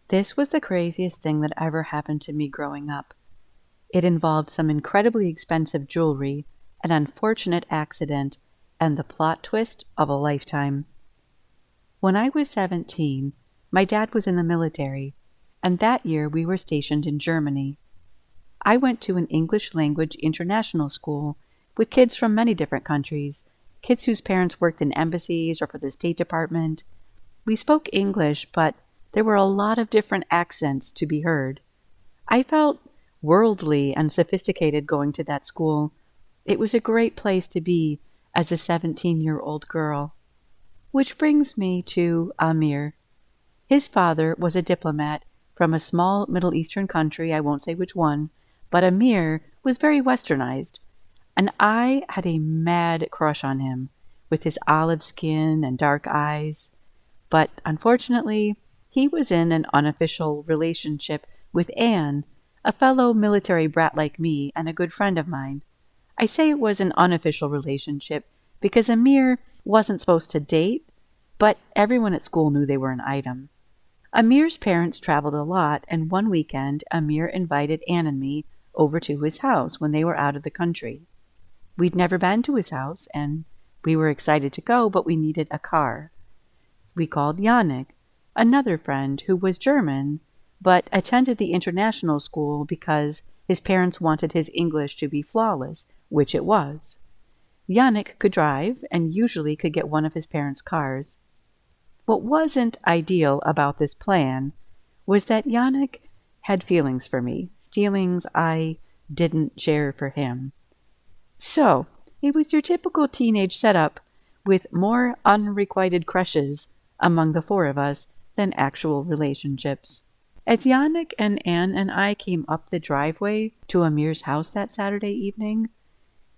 This was the craziest thing that ever happened to me growing up. It involved some incredibly expensive jewelry, an unfortunate accident, and the plot twist of a lifetime. When I was 17, my dad was in the military, and that year we were stationed in Germany. I went to an English language international school with kids from many different countries, kids whose parents worked in embassies or for the State Department. We spoke English, but there were a lot of different accents to be heard. I felt worldly and sophisticated going to that school. It was a great place to be as a 17-year-old girl. Which brings me to Amir. His father was a diplomat from a small Middle Eastern country, I won't say which one, but Amir was very westernized, and I had a mad crush on him, with his olive skin and dark eyes. But unfortunately, he was in an unofficial relationship with Anne, a fellow military brat like me and a good friend of mine. I say it was an unofficial relationship because Amir wasn't supposed to date, but everyone at school knew they were an item. Amir's parents traveled a lot, and one weekend Amir invited Anne and me over to his house when they were out of the country. We'd never been to his house, and we were excited to go, but we needed a car. We called Yannick, another friend who was German, but attended the international school because his parents wanted his English to be flawless, which it was. Yannick could drive and usually could get one of his parents' cars. What wasn't ideal about this plan was that Yannick had feelings for me, feelings I didn't share for him. So, it was your typical teenage setup with more unrequited crushes among the four of us than actual relationships. As Yannick and Anne and I came up the driveway to Amir's house that Saturday evening,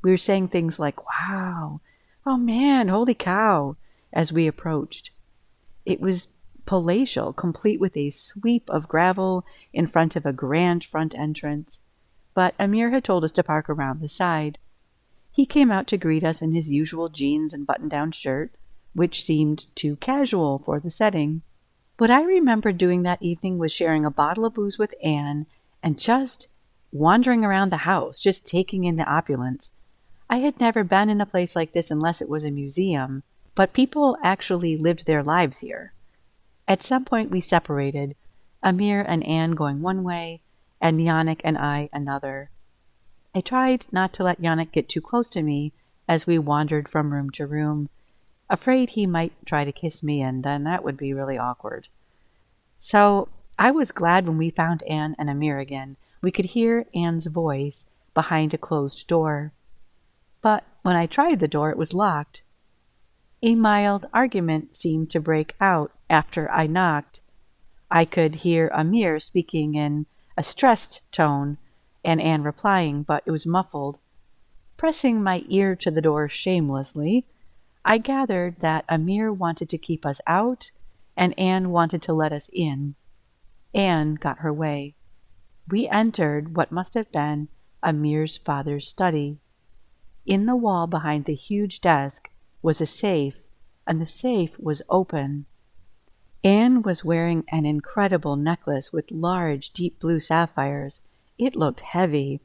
we were saying things like, "Wow, oh man, holy cow," as we approached. It was palatial, complete with a sweep of gravel in front of a grand front entrance, but Amir had told us to park around the side. He came out to greet us in his usual jeans and button-down shirt, which seemed too casual for the setting. What I remember doing that evening was sharing a bottle of booze with Anne and just wandering around the house, just taking in the opulence. I had never been in a place like this unless it was a museum, but people actually lived their lives here. At some point we separated, Amir and Anne going one way, and Yannick and I another. I tried not to let Yannick get too close to me as we wandered from room to room, afraid he might try to kiss me, and then that would be really awkward. So I was glad when we found Anne and Amir again. We could hear Anne's voice behind a closed door. But when I tried the door, it was locked. A mild argument seemed to break out after I knocked. I could hear Amir speaking in a stressed tone, and Anne replying, but it was muffled. Pressing my ear to the door shamelessly, I gathered that Amir wanted to keep us out, and Anne wanted to let us in. Anne got her way. We entered what must have been Amir's father's study. In the wall behind the huge desk was a safe, and the safe was open. Anne was wearing an incredible necklace with large, deep blue sapphires. It looked heavy,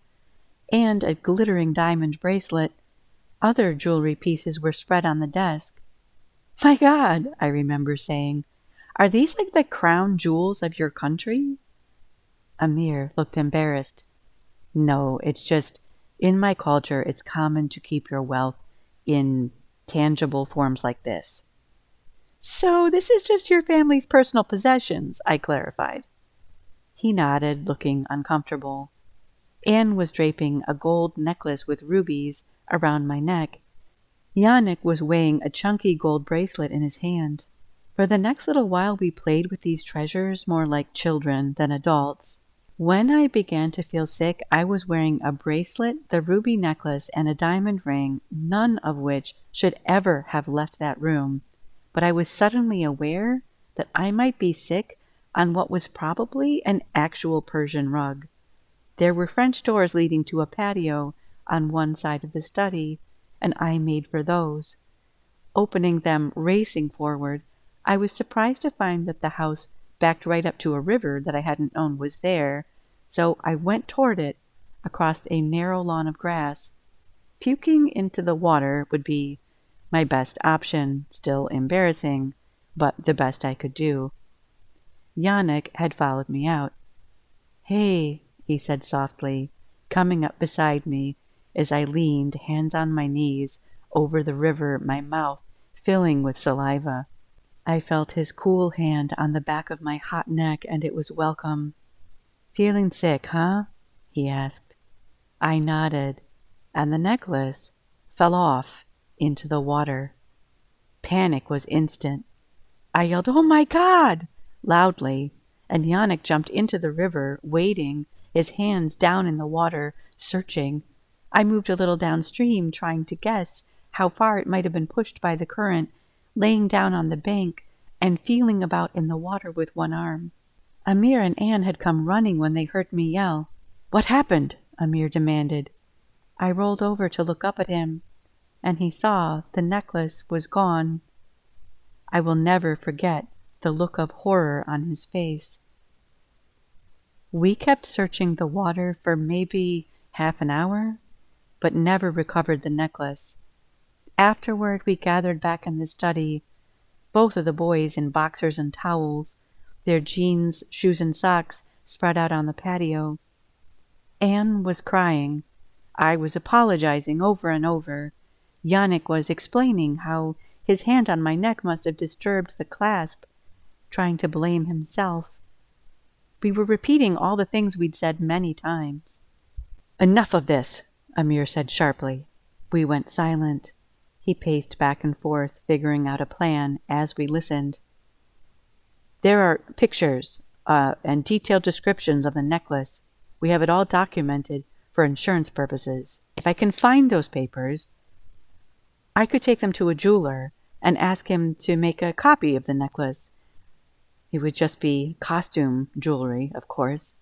and a glittering diamond bracelet. Other jewelry pieces were spread on the desk. "My God," I remember saying, "are these like the crown jewels of your country?" Amir looked embarrassed. "No, it's just, in my culture, it's common to keep your wealth in tangible forms like this." "So this is just your family's personal possessions," I clarified. He nodded, looking uncomfortable. Anne was draping a gold necklace with rubies around my neck. Yannick was weighing a chunky gold bracelet in his hand. For the next little while we played with these treasures more like children than adults. When I began to feel sick, I was wearing a bracelet, the ruby necklace, and a diamond ring, none of which should ever have left that room. But I was suddenly aware that I might be sick on what was probably an actual Persian rug. There were French doors leading to a patio on one side of the study, and I made for those. Opening them, racing forward, I was surprised to find that the house backed right up to a river that I hadn't known was there, so I went toward it across a narrow lawn of grass. Puking into the water would be my best option, still embarrassing, but the best I could do. Yannick had followed me out. "Hey," he said softly, coming up beside me as I leaned, hands on my knees, over the river, my mouth filling with saliva. I felt his cool hand on the back of my hot neck, and it was welcome. "Feeling sick, huh?" he asked. I nodded, and the necklace fell off into the water. Panic was instant. I yelled, "Oh my God!" loudly, and Yannick jumped into the river, wading, his hands down in the water, searching. I moved a little downstream, trying to guess how far it might have been pushed by the current, laying down on the bank and feeling about in the water with one arm. Amir and Anne had come running when they heard me yell. "What happened?" Amir demanded. I rolled over to look up at him, and he saw the necklace was gone. I will never forget the look of horror on his face. We kept searching the water for maybe half an hour, but never recovered the necklace. Afterward, we gathered back in the study, both of the boys in boxers and towels, their jeans, shoes, and socks spread out on the patio. Anne was crying. I was apologizing over and over. Yannick was explaining how his hand on my neck must have disturbed the clasp, trying to blame himself. We were repeating all the things we'd said many times. "Enough of this," Amir said sharply. We went silent. He paced back and forth, figuring out a plan as we listened. "There are pictures and detailed descriptions of the necklace. We have it all documented for insurance purposes. If I can find those papers, I could take them to a jeweler and ask him to make a copy of the necklace. It would just be costume jewelry, of course.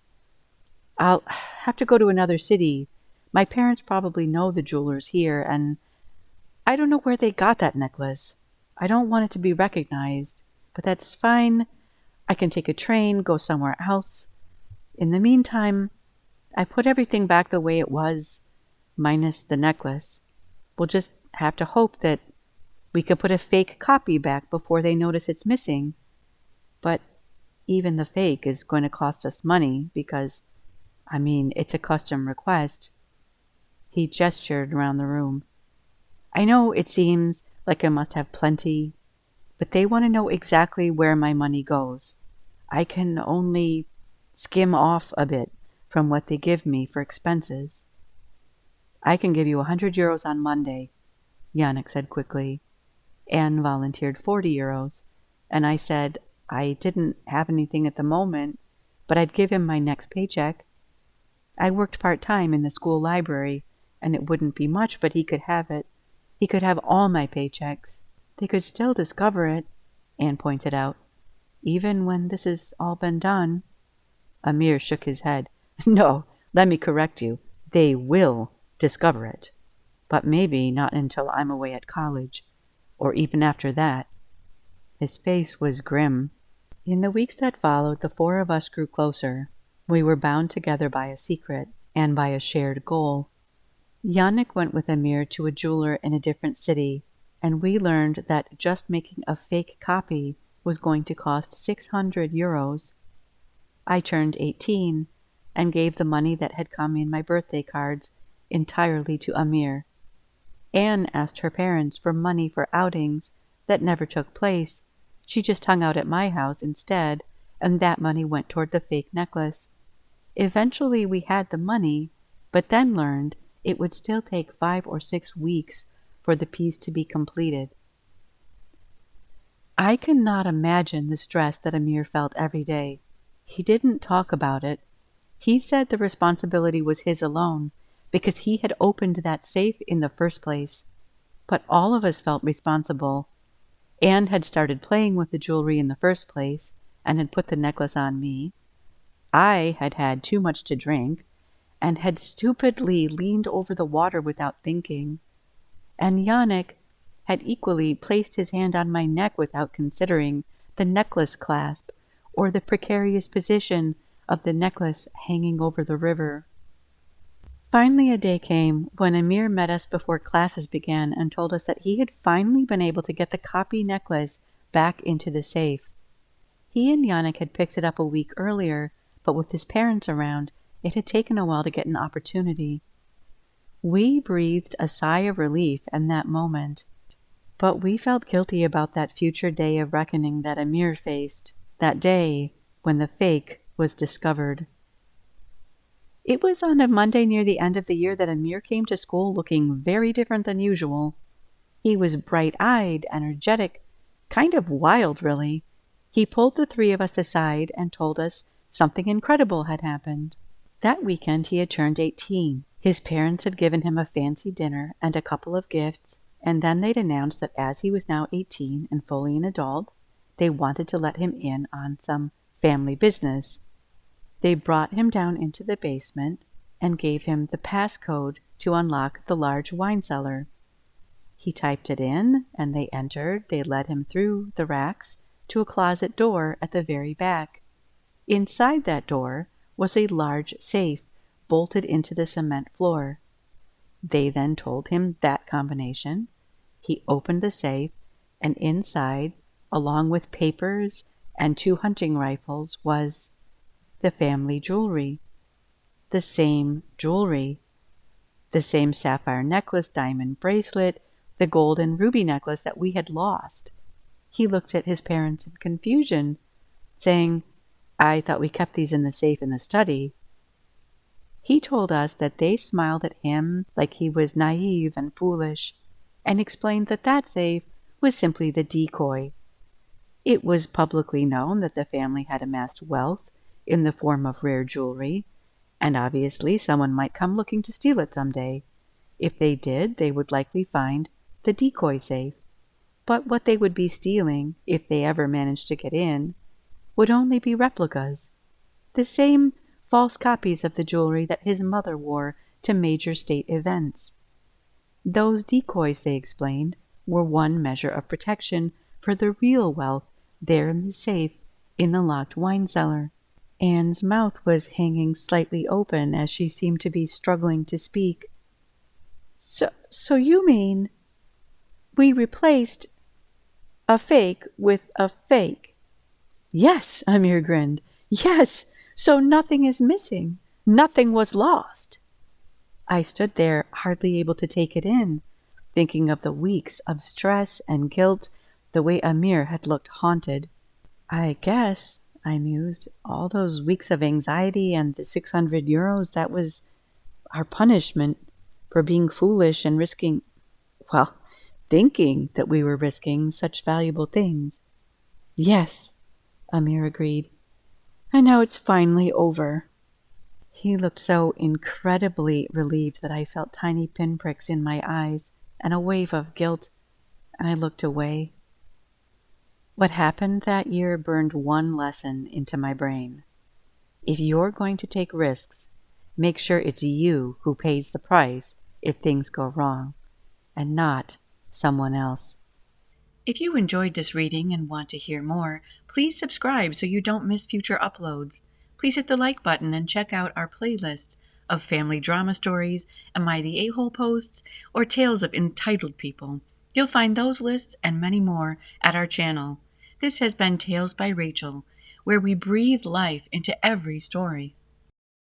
I'll have to go to another city. My parents probably know the jewelers here, and I don't know where they got that necklace. I don't want it to be recognized, but that's fine. I can take a train, go somewhere else. In the meantime, I put everything back the way it was, minus the necklace. We'll just have to hope that we can put a fake copy back before they notice it's missing. But even the fake is going to cost us money because, it's a custom request." He gestured around the room. "I know it seems like I must have plenty, but they want to know exactly where my money goes. I can only skim off a bit from what they give me for expenses." "I can give you 100 euros on Monday," Yannick said quickly. Anne volunteered 40 euros, and I said I didn't have anything at the moment, but I'd give him my next paycheck. I worked part-time in the school library, and it wouldn't be much, but he could have it. He could have all my paychecks. They could still discover it, Anne pointed out, even when this has all been done. Amir shook his head. "No, let me correct you. They will discover it. But maybe not until I'm away at college, or even after that." His face was grim. In the weeks that followed, the four of us grew closer. We were bound together by a secret and by a shared goal. Yannick went with Amir to a jeweler in a different city, and we learned that just making a fake copy was going to cost 600 euros. I turned 18 and gave the money that had come in my birthday cards entirely to Amir. Anne asked her parents for money for outings that never took place. She just hung out at my house instead, and that money went toward the fake necklace. Eventually we had the money, but then learned it would still take 5 or 6 weeks for the piece to be completed. I cannot imagine the stress that Amir felt every day. He didn't talk about it. He said the responsibility was his alone, because he had opened that safe in the first place. But all of us felt responsible. Anne had started playing with the jewelry in the first place, and had put the necklace on me. I had had too much to drink, and had stupidly leaned over the water without thinking. And Yannick had equally placed his hand on my neck without considering the necklace clasp, or the precarious position of the necklace hanging over the river. Finally, a day came when Amir met us before classes began and told us that he had finally been able to get the copy necklace back into the safe. He and Yannick had picked it up a week earlier, but with his parents around, it had taken a while to get an opportunity. We breathed a sigh of relief in that moment, but we felt guilty about that future day of reckoning that Amir faced, that day when the fake was discovered. It was on a Monday near the end of the year that Amir came to school looking very different than usual. He was bright-eyed, energetic, kind of wild, really. He pulled the three of us aside and told us something incredible had happened. That weekend he had turned 18. His parents had given him a fancy dinner and a couple of gifts, and then they'd announced that as he was now 18 and fully an adult, they wanted to let him in on some family business. They brought him down into the basement and gave him the passcode to unlock the large wine cellar. He typed it in, and they entered. They led him through the racks to a closet door at the very back. Inside that door was a large safe bolted into the cement floor. They then told him that combination. He opened the safe, and inside, along with papers and 2 hunting rifles, was the family jewelry. The same jewelry. The same sapphire necklace, diamond bracelet, the gold and ruby necklace that we had lost. He looked at his parents in confusion, saying, "I thought we kept these in the safe in the study." He told us that they smiled at him like he was naive and foolish, and explained that that safe was simply the decoy. It was publicly known that the family had amassed wealth in the form of rare jewelry, and obviously someone might come looking to steal it someday. If they did, they would likely find the decoy safe. But what they would be stealing, if they ever managed to get in, would only be replicas. The same false copies of the jewelry that his mother wore to major state events. Those decoys, they explained, were one measure of protection for the real wealth there in the safe in the locked wine cellar. Anne's mouth was hanging slightly open as she seemed to be struggling to speak. So you mean we replaced a fake with a fake?" "Yes," Amir grinned. "Yes, so nothing is missing. Nothing was lost." I stood there, hardly able to take it in, thinking of the weeks of stress and guilt, the way Amir had looked haunted. "I guess," I mused, "all those weeks of anxiety and the 600 euros, that was our punishment for being foolish and risking, well, thinking that we were risking such valuable things." "Yes," Amir agreed. "And now it's finally over." He looked so incredibly relieved that I felt tiny pinpricks in my eyes and a wave of guilt, and I looked away. What happened that year burned one lesson into my brain. If you're going to take risks, make sure it's you who pays the price if things go wrong, and not someone else. If you enjoyed this reading and want to hear more, please subscribe so you don't miss future uploads. Please hit the like button and check out our playlists of family drama stories, Am I the A-Hole posts, or tales of entitled people. You'll find those lists and many more at our channel. This has been Tales by Rachel, where we breathe life into every story.